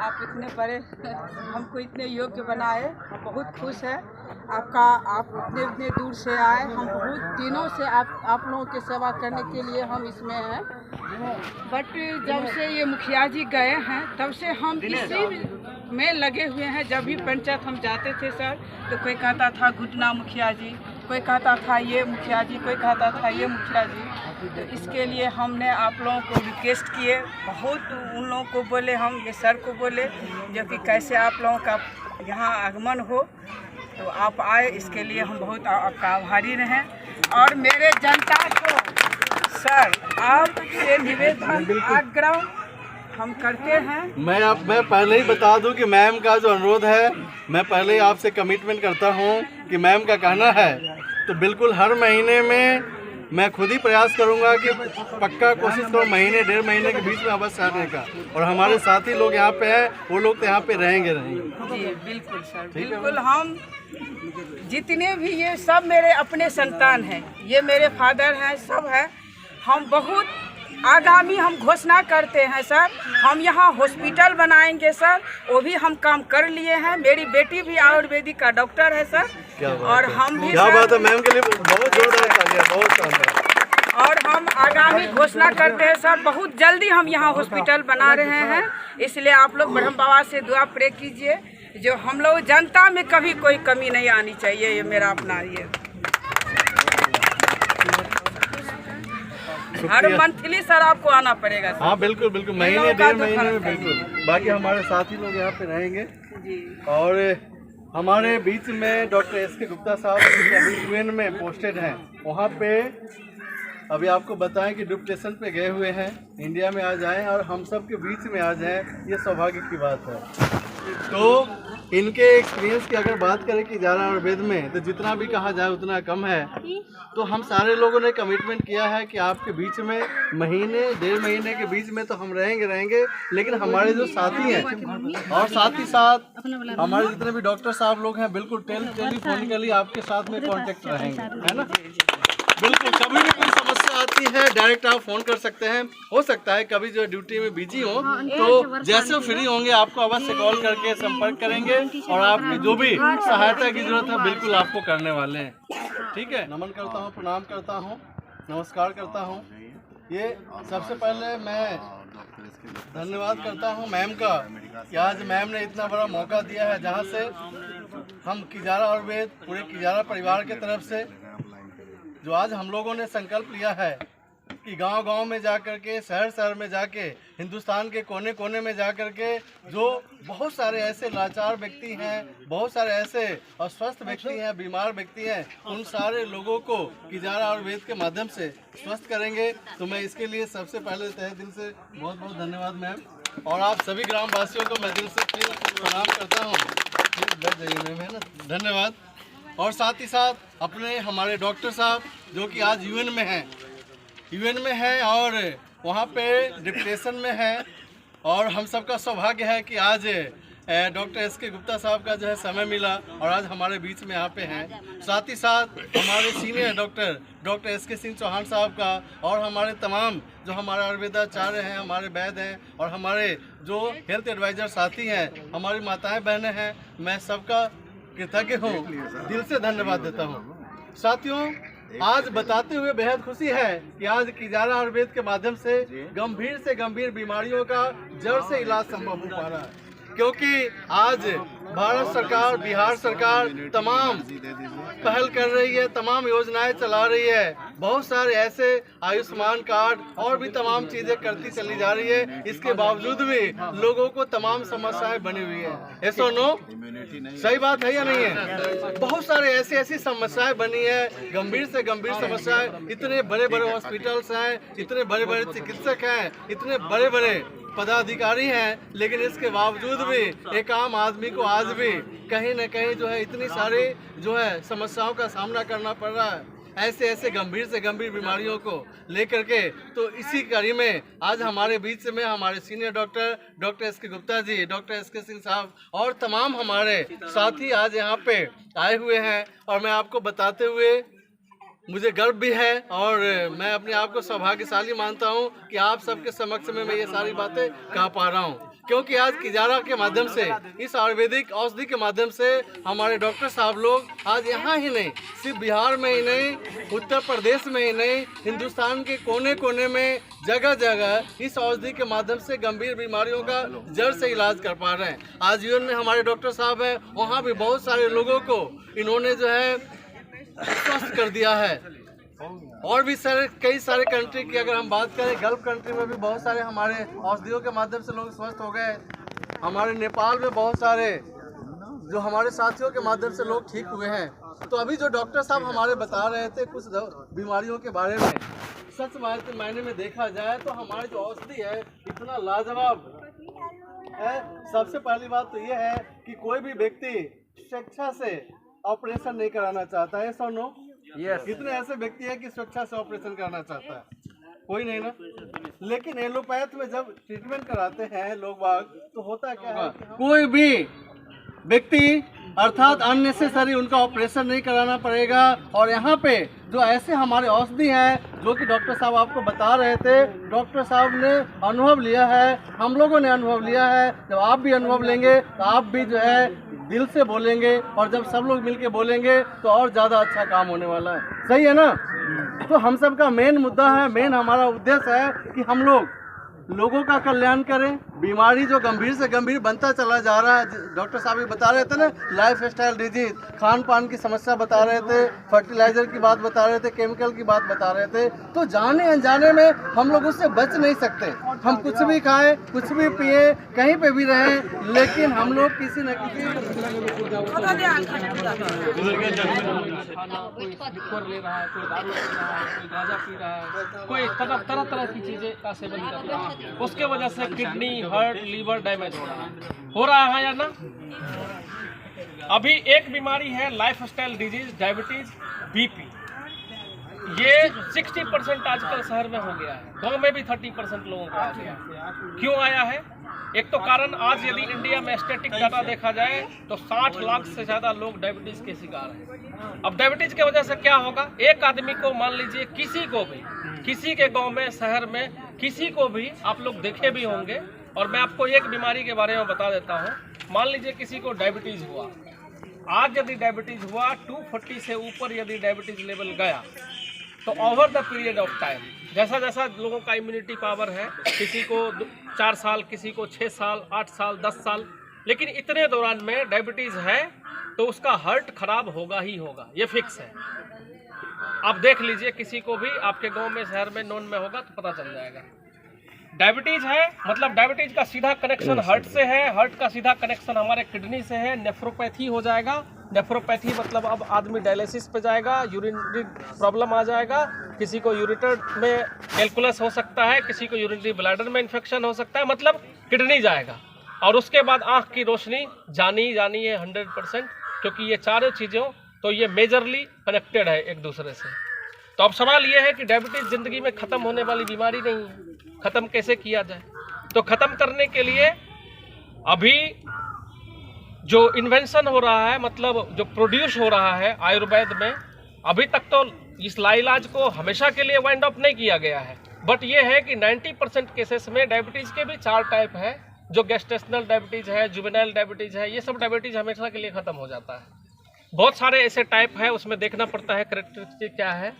आप इतने बड़े हमको इतने योग्य बनाए, हम बहुत खुश हैं आप इतने दूर से आए। हम बहुत दिनों से आप लोगों की सेवा करने के लिए हम इसमें हैं। बट जब से ये मुखिया जी गए हैं तब से हम इसी में लगे हुए हैं। जब भी पंचायत हम जाते थे सर, तो कोई कहता था घुटना मुखिया जी, कोई कहता था ये मुखिया जी, कोई कहता था ये मुखिया जी। तो इसके लिए हमने आप लोगों को रिक्वेस्ट किए, बहुत उन लोगों को बोले, हम ये सर को बोले जो कि कैसे आप लोगों का यहाँ आगमन हो, तो आप आए। इसके लिए हम बहुत आपका आभारी रहें। और मेरे जनता को सर आपसे निवेदन आग्रह हम करते हैं। मैं पहले ही बता दूं कि मैम का जो अनुरोध है, मैं पहले ही आपसे कमिटमेंट करता हूं कि मैम का कहना है तो बिल्कुल हर महीने में मैं खुद ही प्रयास करूंगा कि पक्का कोशिश करूँ महीने 1.5 महीने के बीच में अवश्य आने का। और हमारे साथी लोग यहाँ पे हैं, वो लोग तो यहाँ पे रहेंगे। जी बिल्कुल सर, बिल्कुल। हम जितने भी ये सब मेरे अपने संतान हैं, ये मेरे फादर हैं, सब हैं। हम बहुत आगामी हम घोषणा करते हैं सर, हम यहाँ हॉस्पिटल बनाएंगे सर, वो भी हम काम कर लिए हैं। मेरी बेटी भी आयुर्वेदिक का डॉक्टर है सर। और हम भी क्या बात है मैम के लिए बहुत जोरदार तालियां, बहुत शानदार। और हम आगामी घोषणा करते हैं सर, बहुत जल्दी हम यहाँ हॉस्पिटल बना रहे हैं। इसलिए आप लोग ब्रह्म बाबा से दुआ प्रे कीजिए, जो हम लोग जनता में कभी कोई कमी नहीं आनी चाहिए। ये मेरा अपना ये हर मंथली सर आपको आना पड़ेगा सर। हाँ बिल्कुल बिल्कुल, महीने 1.5 महीने में बिल्कुल। बाकी हमारे साथी लोग यहाँ पे रहेंगे जी। और हमारे बीच में डॉक्टर एस.के. गुप्ता साहब अभी यूएन में पोस्टेड हैं, वहाँ पे अभी आपको बताएं कि डिप्टेशन पे गए हुए हैं, इंडिया में आ जाएं और हम सब के बीच में आ जाएं, ये सौभाग्य की बात है। तो इनके एक्सपीरियंस की अगर बात करें कि जारा आयुर्वेद में, तो जितना भी कहा जाए उतना कम है। तो हम सारे लोगों ने कमिटमेंट किया है कि आपके बीच में महीने 1.5 महीने के बीच में तो हम रहेंगे, लेकिन हमारे जो साथी हैं और साथ ही साथ हमारे जितने भी डॉक्टर साहब लोग हैं, बिल्कुल टेलीफोनिकली आपके साथ में कॉन्टेक्ट रहेंगे, है ना। बिल्कुल, कभी भी कोई समस्या आती है डायरेक्ट आप फ़ोन कर सकते हैं। हो सकता है कभी जो ड्यूटी में बिजी हो, तो जैसे वो फ्री होंगे आपको अवश्य कॉल करके संपर्क करेंगे और आपकी जो भी सहायता की जरूरत है बिल्कुल आपको करने वाले हैं। ठीक है, नमन करता हूँ, प्रणाम करता हूँ, नमस्कार करता हूँ। ये सबसे पहले मैं धन्यवाद करता हूँ मैम का कि आज मैम ने इतना बड़ा मौका दिया है, जहाँ से हम किजारा आयुर्वेद पूरे किजारा परिवार के तरफ से जो आज हम लोगों ने संकल्प लिया है कि गांव-गांव में जाकर के, शहर में जाके, हिंदुस्तान के कोने-कोने में जाकर के जो बहुत सारे ऐसे लाचार व्यक्ति हैं, बहुत सारे ऐसे अस्वस्थ व्यक्ति हैं, बीमार व्यक्ति हैं, उन सारे लोगों को किजारा आयुर्वेद के माध्यम से स्वस्थ करेंगे। तो मैं इसके लिए सबसे पहले तहे दिल से बहुत बहुत धन्यवाद मैम, और आप सभी ग्राम वासियों को मैं दिल से प्रणाम करता हूँ। बैठ जाइए मैम, है ना, धन्यवाद। और साथ ही साथ अपने हमारे डॉक्टर साहब जो कि आज यूएन में है और वहाँ पे डिप्रेशन में है, और हम सबका सौभाग्य है कि आज डॉक्टर एस.के. गुप्ता साहब का जो है समय मिला और आज हमारे बीच में यहाँ पे हैं। साथ ही साथ हमारे senior doctor S K. Singh Chauhan साहब का, और हमारे तमाम जो हमारे आयुर्वेदाचार्य हैं, हमारे वैद्य हैं और हमारे जो हेल्थ एडवाइज़र साथी हैं, हमारी माताएं बहनें हैं, मैं सबका कृतज्ञ हूँ, दिल से धन्यवाद देता हूँ। साथियों, आज बताते हुए बेहद खुशी है कि आज किजारा आयुर्वेद के माध्यम से गंभीर से गंभीर बीमारियों का जड़ से इलाज संभव हो पा रहा है, क्योंकि आज भारत सरकार, बिहार सरकार तमाम पहल कर रही है, तमाम योजनाएं चला रही है, बहुत सारे ऐसे आयुष्मान कार्ड और भी तमाम चीजें करती चली जा रही है। इसके बावजूद भी लोगों को तमाम समस्याएं बनी हुई है। ऐसा नो, सही बात है या नहीं है? बहुत सारे ऐसी समस्याएं बनी है, गंभीर से गंभीर समस्याएं। इतने बड़े बड़े हॉस्पिटल्स हैं, इतने बड़े बड़े चिकित्सक हैं, इतने बड़े बड़े पदाधिकारी हैं, लेकिन इसके बावजूद भी एक आम आदमी को आज भी कहीं न कहीं जो है इतनी सारी जो है समस्याओं का सामना करना पड़ रहा है, ऐसे गंभीर से गंभीर बीमारियों को लेकर के। तो इसी कड़ी में आज हमारे बीच में हमारे senior doctor SK. Gupta ji, doctor S K. Singh साहब और तमाम हमारे साथी आज यहाँ पे आए हुए हैं, और मैं आपको बताते हुए मुझे गर्व भी है और मैं अपने आप को सौभाग्यशाली मानता हूँ कि आप सबके समक्ष में मैं ये सारी बातें कह पा रहा हूँ। क्योंकि आज किजारा के माध्यम से, इस आयुर्वेदिक औषधि के माध्यम से हमारे डॉक्टर साहब लोग आज यहाँ ही नहीं, सिर्फ बिहार में ही नहीं, उत्तर प्रदेश में ही नहीं, हिंदुस्तान के कोने कोने में जगह जगह इस औषधि के माध्यम से गंभीर बीमारियों का जड़ से इलाज कर पा रहे हैं। आज यूएन में हमारे डॉक्टर साहब हैं, वहाँ भी बहुत सारे लोगों को इन्होंने जो है स्वस्थ कर दिया है। और भी कई सारे कंट्री की अगर हम बात करें, गल्फ कंट्री में भी बहुत सारे हमारे औषधियों के माध्यम से लोग स्वस्थ हो गए। हमारे नेपाल में बहुत सारे जो हमारे साथियों के माध्यम से लोग ठीक हुए हैं। तो अभी जो डॉक्टर साहब हमारे बता रहे थे कुछ बीमारियों के बारे में, सच मायने में देखा जाए तो हमारी जो औषधि है इतना लाजवाब है। सबसे पहली बात तो ये है कि कोई भी व्यक्ति स्वेच्छा से ऑपरेशन नहीं कराना चाहता है, सो नो कितने ऐसे व्यक्ति हैं कि स्वेच्छा से ऑपरेशन करना चाहता है? कोई नहीं ना। लेकिन एलोपैथ में जब ट्रीटमेंट कराते हैं लोग बाग, तो होता क्या है, कोई भी व्यक्ति अर्थात अननेसेसरी उनका ऑपरेशन नहीं कराना पड़ेगा। और यहाँ पे जो ऐसे हमारे औषधि हैं जो कि डॉक्टर साहब आपको बता रहे थे, डॉक्टर साहब ने अनुभव लिया है, हम लोगों ने अनुभव लिया है। जब आप भी अनुभव लेंगे तो आप भी जो है दिल से बोलेंगे, और जब सब लोग मिलके बोलेंगे तो और ज़्यादा अच्छा काम होने वाला है। सही है ना? तो हम सब का मेन मुद्दा है, मेन हमारा उद्देश्य है कि हम लोगों का कल्याण करें। बीमारी जो गंभीर से गंभीर बनता चला जा रहा है, डॉक्टर साहब भी बता रहे थे ना, लाइफ स्टाइल डिजीज, खान पान की समस्या बता रहे थे, फर्टिलाइजर की बात बता रहे थे, केमिकल की बात बता रहे थे। तो जाने अनजाने में हम लोग उससे बच नहीं सकते। हम कुछ भी खाएं, कुछ भी पिए, कहीं पे भी रहें, लेकिन हम लोग किसी न किसी कोई तरह तरह की चीजें का सेवन कर रहा है, उसके वजह से किडनी, हार्ट, लीवर डैमेज हो रहा है या ना। अभी एक बीमारी है लाइफस्टाइल डिजीज, डायबिटीज, बीपी। ये 60% आजकल शहर में हो गया है, गांव में भी 30% लोगों को आ गया। क्यों आया है? एक तो कारण, आज यदि इंडिया में स्टैटिक डाटा देखा जाए तो 60 लाख से ज़्यादा लोग डायबिटीज़ के शिकार हैं। अब डायबिटीज़ की वजह से क्या होगा, एक आदमी को मान लीजिए, किसी को भी, किसी के गांव में, शहर में किसी को भी आप लोग देखे भी होंगे। और मैं आपको एक बीमारी के बारे में बता देता हूँ। मान लीजिए किसी को डायबिटीज़ हुआ, आज यदि डायबिटीज़ हुआ 240 से ऊपर यदि डायबिटीज़ लेवल गया तो over the period of time, जैसा जैसा लोगों का इम्यूनिटी पावर है, किसी को 4 साल, किसी को 6 साल, 8 साल, 10 साल, लेकिन इतने दौरान में डायबिटीज़ है तो उसका हार्ट खराब होगा ही होगा, ये फिक्स है। आप देख लीजिए, किसी को भी आपके गांव में, शहर में, नॉन में होगा तो पता चल जाएगा। डायबिटीज़ है मतलब डायबिटीज़ का सीधा कनेक्शन हार्ट से है, हार्ट का सीधा कनेक्शन हमारे किडनी से है, नेफ्रोपैथी हो जाएगा। नेफ्रोपैथी मतलब अब आदमी डायलिसिस पे जाएगा, यूरिनरी प्रॉब्लम आ जाएगा, किसी को यूरेटर में कैलकुलस हो सकता है, किसी को यूरिनरी ब्लैडर में इन्फेक्शन हो सकता है, मतलब किडनी जाएगा। और उसके बाद आँख की रोशनी जानी है 100%, क्योंकि ये चारों चीज़ों तो ये मेजरली कनेक्टेड है एक दूसरे से। तो अब सवाल ये है कि डायबिटीज़ ज़िंदगी में ख़त्म होने वाली बीमारी नहीं है, ख़त्म कैसे किया जाए? तो ख़त्म करने के लिए अभी जो इन्वेंशन हो रहा है, मतलब जो प्रोड्यूस हो रहा है आयुर्वेद में, अभी तक तो इस लाइलाज को हमेशा के लिए वाइंड अप नहीं किया गया है। बट ये है कि 90% केसेस में डायबिटीज़ के भी 4 टाइप है, जो गेस्टेशनल डायबिटीज़ है, जुवेनाइल डायबिटीज़ है, ये सब डायबिटीज़ हमेशा के लिए ख़त्म हो जाता है। बहुत सारे ऐसे टाइप है, उसमें देखना पड़ता है कैरेक्टरिस्टिक क्या है।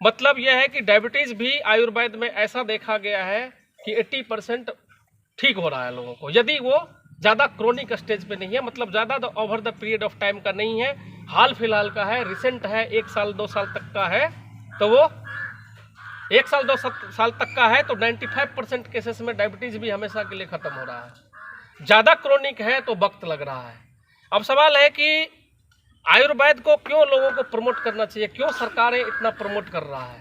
मतलब यह है कि डायबिटीज़ भी आयुर्वेद में ऐसा देखा गया है कि 80% ठीक हो रहा है लोगों को, यदि वो ज़्यादा क्रोनिक स्टेज पे नहीं है, मतलब ज़्यादा over the period of time का नहीं है, हाल फिलहाल का है, रिसेंट है, 1 साल 2 साल तक का है, तो वो 1 साल 2 साल तक का है तो 95% केसेस में डायबिटीज़ भी हमेशा के लिए ख़त्म हो रहा है। ज़्यादा क्रोनिक है तो वक्त लग रहा है। अब सवाल है कि आयुर्वेद को क्यों लोगों को प्रमोट करना चाहिए, क्यों सरकारें इतना प्रमोट कर रहा है?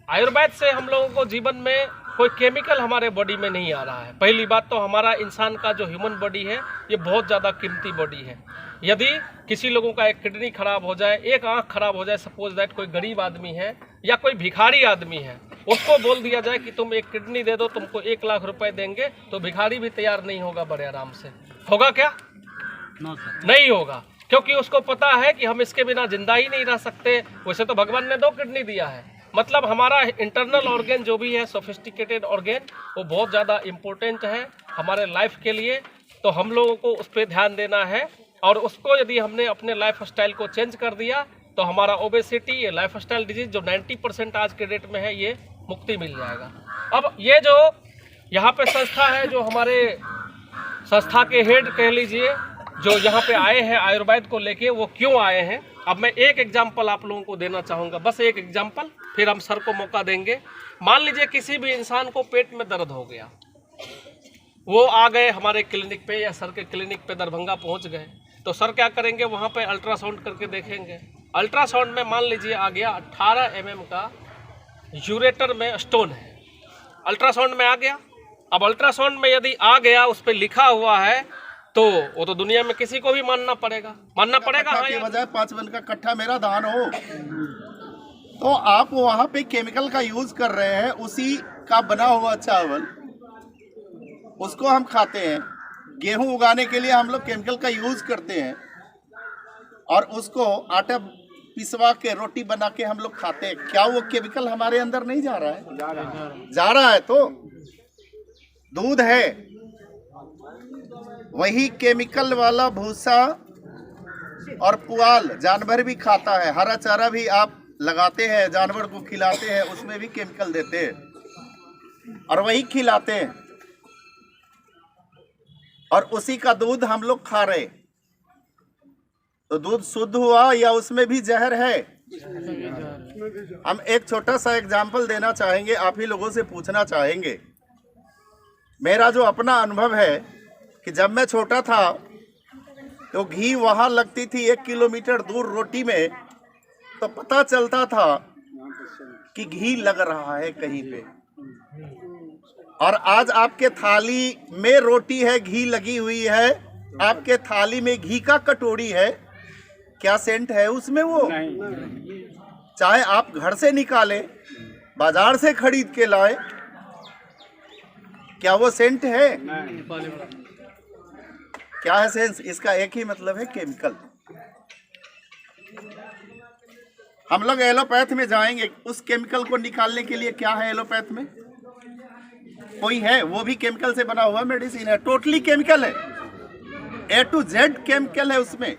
आयुर्वेद से हम लोगों को जीवन में कोई केमिकल हमारे बॉडी में नहीं आ रहा है। पहली बात तो हमारा इंसान का जो ह्यूमन बॉडी है ये बहुत ज़्यादा कीमती बॉडी है। यदि किसी लोगों का एक किडनी खराब हो जाए, एक आँख खराब हो जाए, सपोज दैट कोई गरीब आदमी है या कोई भिखारी आदमी है, उसको बोल दिया जाए कि तुम एक किडनी दे दो, तुमको 1 लाख रुपए देंगे, तो भिखारी भी तैयार नहीं होगा बड़े आराम से। होगा क्या? नहीं होगा, क्योंकि उसको पता है कि हम इसके बिना जिंदा ही नहीं रह सकते। वैसे तो भगवान ने 2 किडनी दिया है, मतलब हमारा इंटरनल ऑर्गेन जो भी है, सोफिस्टिकेटेड ऑर्गेन, वो बहुत ज़्यादा इम्पोर्टेंट है हमारे लाइफ के लिए। तो हम लोगों को उस पर ध्यान देना है, और उसको यदि हमने अपने लाइफ स्टाइल को चेंज कर दिया तो हमारा ओबेसिटी, ये लाइफ स्टाइल डिजीज जो 90% आज के डेट में है, ये मुक्ति मिल जाएगा। अब ये जो यहाँ पे संस्था है, जो हमारे संस्था के हेड कह लीजिए, जो यहाँ पे आए हैं आयुर्वेद को लेके, वो क्यों आए हैं, अब मैं एक एग्जाम्पल आप लोगों को देना चाहूँगा, बस एक एग्जाम्पल, फिर हम सर को मौका देंगे। मान लीजिए किसी भी इंसान को पेट में दर्द हो गया, वो आ गए हमारे क्लिनिक पे या सर के क्लिनिक पे, दरभंगा पहुँच गए, तो सर क्या करेंगे, वहाँ पे अल्ट्रासाउंड करके देखेंगे। अल्ट्रासाउंड में मान लीजिए आ गया 18 mm का यूरेटर में स्टोन है, अल्ट्रासाउंड में आ गया। अब अल्ट्रासाउंड में यदि आ गया, उस पर लिखा हुआ है, तो वो तो दुनिया में किसी को भी मानना पड़ेगा। हाँ, के बजाय 5 मन का कट्ठा मेरा दान हो। तो आप वहाँ पे केमिकल का यूज कर रहे हैं, उसी का बना हुआ चावल उसको हम खाते हैं। गेहूं उगाने के लिए हम लोग केमिकल का यूज करते हैं, और उसको आटा पिसवा के रोटी बना के हम लोग खाते हैं। क्या वो केमिकल हमारे अंदर नहीं जा रहा है? जा रहा है। तो दूध है, वही केमिकल वाला भूसा और पुआल जानवर भी खाता है। हरा चारा भी आप लगाते हैं, जानवर को खिलाते हैं, उसमें भी केमिकल देते हैं और वही खिलाते हैं, और उसी का दूध हम लोग खा रहे। तो दूध शुद्ध हुआ या उसमें भी जहर है? हम एक छोटा सा एग्जाम्पल देना चाहेंगे, आप ही लोगों से पूछना चाहेंगे। मेरा जो अपना अनुभव है कि जब मैं छोटा था तो घी वहाँ लगती थी 1 किलोमीटर दूर रोटी में, तो पता चलता था कि घी लग रहा है कहीं पे। और आज आपके थाली में रोटी है, घी लगी हुई है, आपके थाली में घी का कटोरी है, क्या सेंट है उसमें? वो चाहे आप घर से निकालें, बाजार से खरीद के लाए, क्या वो सेंट है? क्या है सेंस? इसका एक ही मतलब है, केमिकल। हम लोग एलोपैथ में जाएंगे, उस केमिकल को निकालने के लिए क्या है एलोपैथ में? कोई है, वो भी केमिकल से बना हुआ मेडिसिन है, टोटली केमिकल है, A to Z केमिकल है उसमें।